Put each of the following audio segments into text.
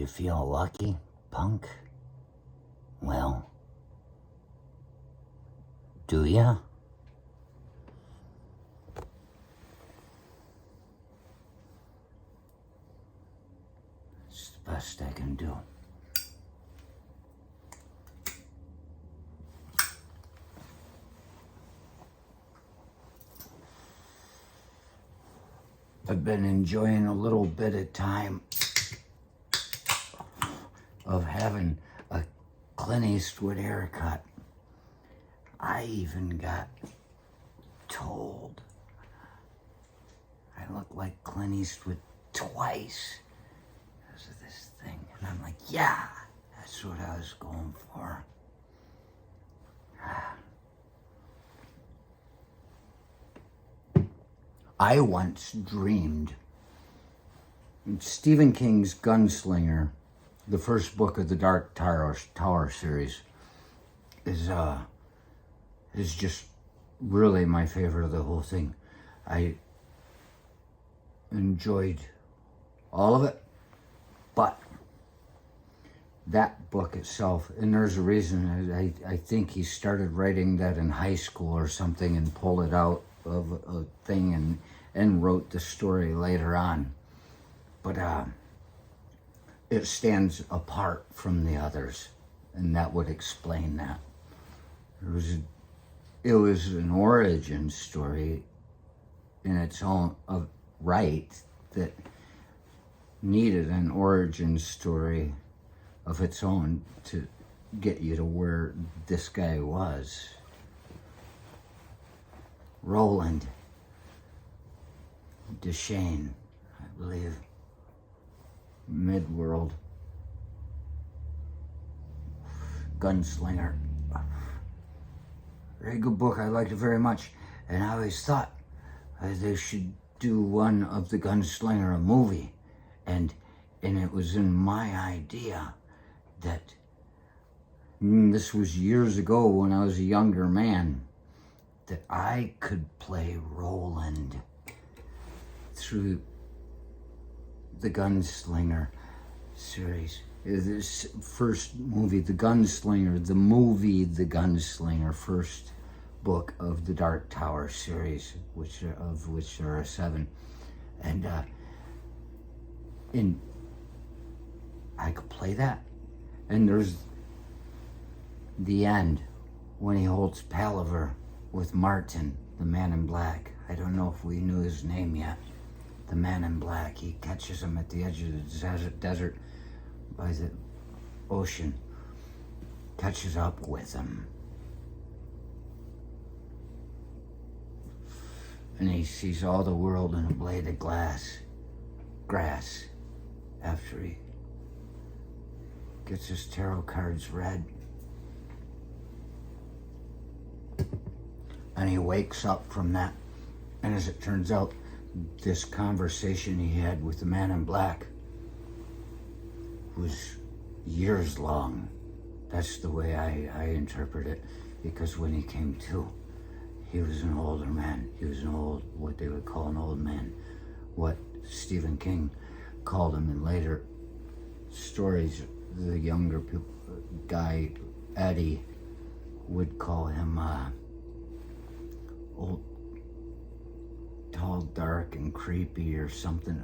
you feel lucky, punk? Well, do ya? It's the best I can do. I've been enjoying a little bit of time of having a Clint Eastwood haircut. I even got told I look like Clint Eastwood twice because of this thing. And I'm like, yeah, that's what I was going for. I once dreamed Stephen King's Gunslinger, the first book of the Dark Tower series, is just really my favorite of the whole thing. I enjoyed all of it, but that book itself, and there's a reason, I think he started writing that in high school or something and pulled it out of a thing and wrote the story later on. But it stands apart from the others, and that would explain that. It was an origin story in its own right that needed an origin story of its own to get you to where this guy was. Roland Deschain, I believe, Midworld, Gunslinger. Very good book. I liked it very much, and I always thought they should do one of the Gunslinger, a movie, and it was in my idea that this was years ago when I was a younger man, that I could play Roland through the Gunslinger series. This first movie, The Gunslinger, the movie The Gunslinger, first book of the Dark Tower series, of which there are 7. And I could play that. And there's the end when he holds palaver with Martin, the man in black. I don't know if we knew his name yet. The man in black. He catches him at the edge of the desert by the ocean. Catches up with him. And he sees all the world in a blade of grass, after he gets his tarot cards read. And he wakes up from that. And as it turns out, this conversation he had with the man in black was years long. That's the way I interpret it. Because when he came to, he was an older man. He was what they would call an old man. What Stephen King called him in later stories, the younger guy, Eddie, would call him old, tall, dark, and creepy or something.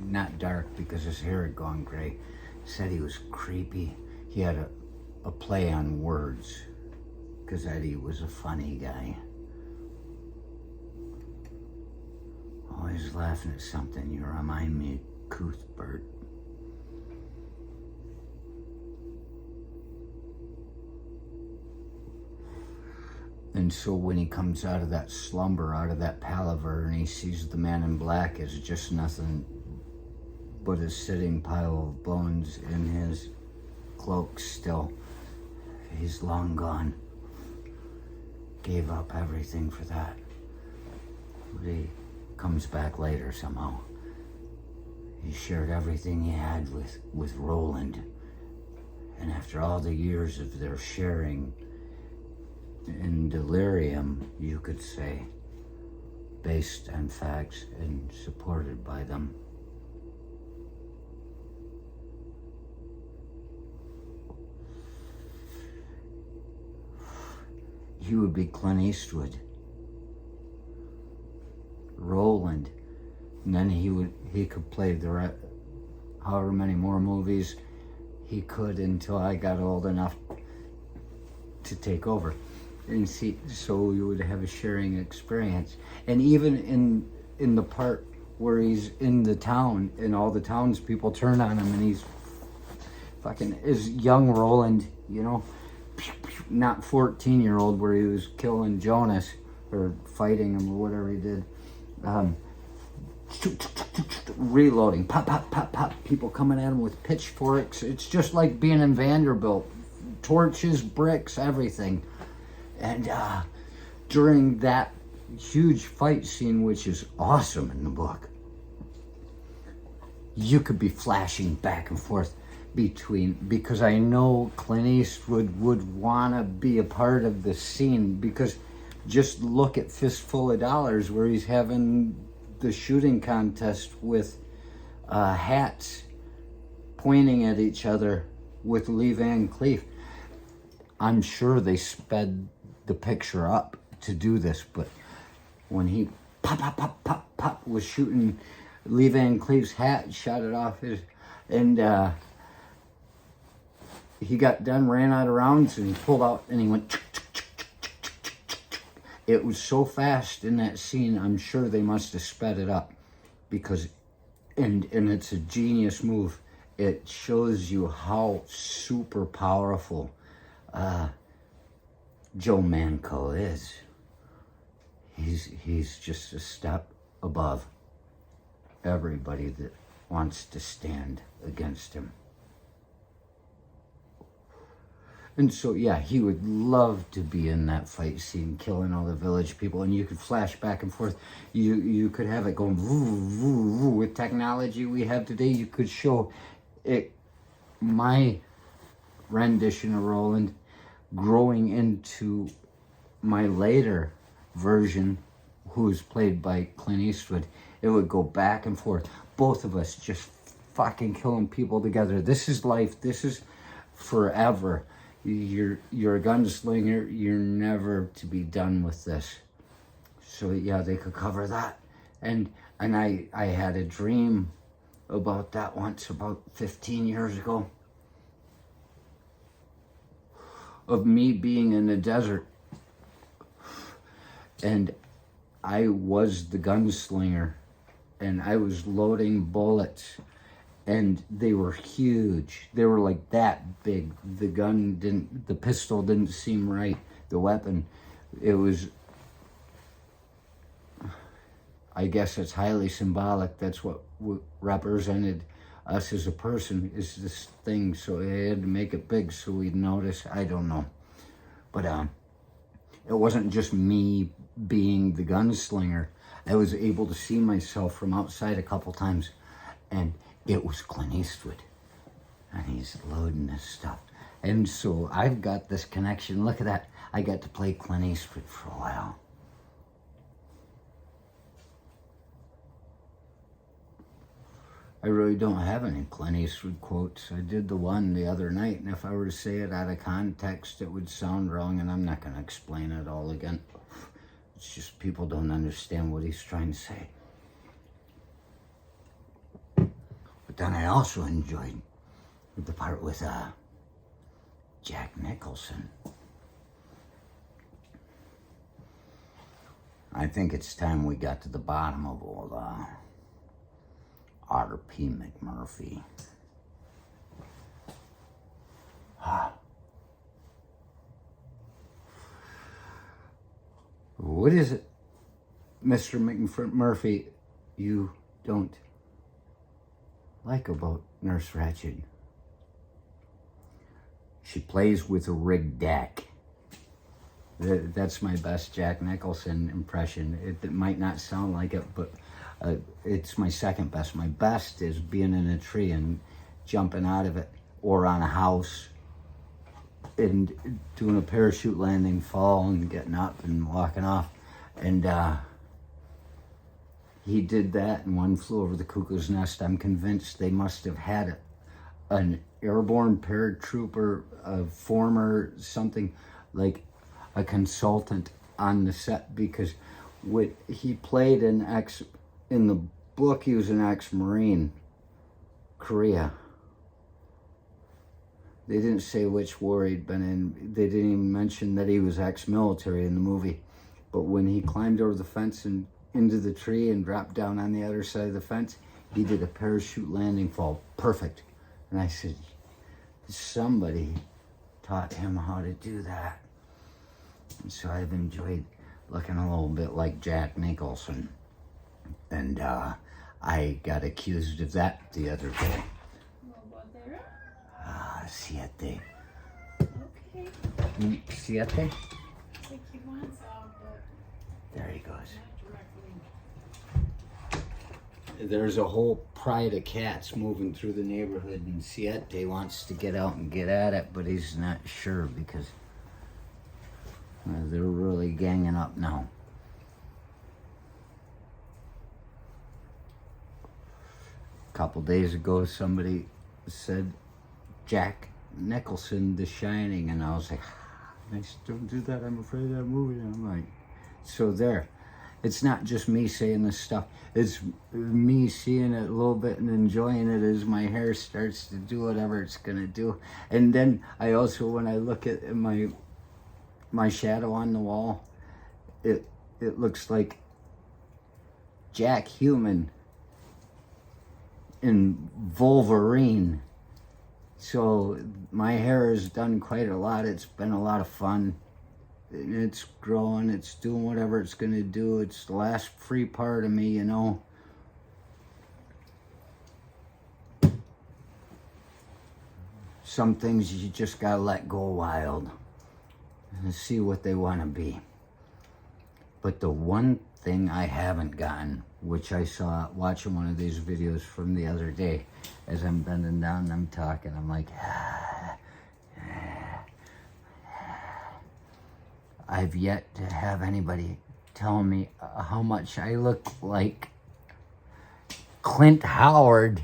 Not dark because his hair had gone gray. Said he was creepy. He had a play on words because Eddie was a funny guy. Always laughing at something. You remind me of Cuthbert. And so when he comes out of that slumber, out of that palaver, and he sees the man in black as just nothing but a sitting pile of bones in his cloak still, he's long gone. Gave up everything for that. But he comes back later somehow. He shared everything he had with Roland. And after all the years of their sharing, in delirium, you could say, based on facts and supported by them, he would be Clint Eastwood. Roland. And then he could play however many more movies he could until I got old enough to take over. And see, so we would have a sharing experience. And even in the part where he's in the town and all the townspeople turn on him and he's fucking is young Roland, you know, not 14-year-old where he was killing Jonas or fighting him or whatever he did. Reloading, pop, pop, pop, pop, people coming at him with pitchforks. It's just like being in Vanderbilt. Torches, bricks, everything. And during that huge fight scene, which is awesome in the book, you could be flashing back and forth because I know Clint Eastwood would want to be a part of the scene, because just look at Fistful of Dollars where he's having the shooting contest with hats pointing at each other with Lee Van Cleef. I'm sure they sped the picture up to do this, but when he pop, pop, pop, pop, pop was shooting Lee Van Cleef's hat, shot it off his, and he got done, ran out of rounds, and he pulled out, and he went. It was so fast in that scene, I'm sure they must have sped it up, because, and it's a genius move. It shows you how super powerful Joe Manco is. He's just a step above everybody that wants to stand against him. And so, yeah, he would love to be in that fight scene, killing all the village people, and you could flash back and forth. You could have it going woo, woo, woo. With technology we have today, you could show it, my rendition of Roland growing into my later version, who's played by Clint Eastwood. It would go back and forth. Both of us just fucking killing people together. This is life. This is forever. You're a gunslinger. You're never to be done with this. So yeah, they could cover that. And I had a dream about that once, about 15 years ago, of me being in the desert. And I was the gunslinger, and I was loading bullets, and they were huge. They were like that big. The pistol didn't seem right. The weapon, it was, I guess it's highly symbolic. That's what represented us as a person, is this thing. So I had to make it big so we'd notice. I don't know. But it wasn't just me being the gunslinger. I was able to see myself from outside a couple times, and it was Clint Eastwood, and he's loading this stuff. And so I've got this connection. Look at that. I got to play Clint Eastwood for a while. I really don't have any Clint Eastwood quotes. I did the one the other night, and if I were to say it out of context, it would sound wrong, and I'm not going to explain it all again. It's just people don't understand what he's trying to say. But then I also enjoyed the part with Jack Nicholson. I think it's time we got to the bottom of all Otter P. McMurphy. What is it, Mr. McMurphy, you don't like about Nurse Ratched? She plays with a rigged deck. That's my best Jack Nicholson impression. It might not sound like it, but it's my second best. My best is being in a tree and jumping out of it, or on a house and doing a parachute landing, fall and getting up and walking off. And he did that in One Flew Over the Cuckoo's Nest. I'm convinced they must have had an airborne paratrooper, a former something, like a consultant on the set, because he played in the book, he was an ex-Marine, Korea. They didn't say which war he'd been in. They didn't even mention that he was ex-military in the movie. But when he climbed over the fence and into the tree and dropped down on the other side of the fence, he did a parachute landing fall. Perfect. And I said, somebody taught him how to do that. And so I've enjoyed looking a little bit like Jack Nicholson. And I got accused of that the other day. Siete. Okay. Siete? It's like he wants out, but There he goes. not directly. There's a whole pride of cats moving through the neighborhood, and Siete wants to get out and get at it, but he's not sure because they're really ganging up now. A couple days ago, somebody said Jack Nicholson, The Shining, and I was like, nice, don't do that, I'm afraid of that movie. And I'm like, so there. It's not just me saying this stuff, it's me seeing it a little bit and enjoying it as my hair starts to do whatever it's gonna do. And then I also, when I look at my shadow on the wall, it looks like Jack Human in Wolverine. So my hair has done quite a lot. It's been a lot of fun. It's growing, it's doing whatever it's gonna do. It's the last free part of me, you know. Some things you just gotta let go wild and see what they wanna be. But the one thing I haven't gotten, which I saw watching one of these videos from the other day, as I'm bending down and I'm talking, I'm like, I've yet to have anybody tell me how much I look like Clint Howard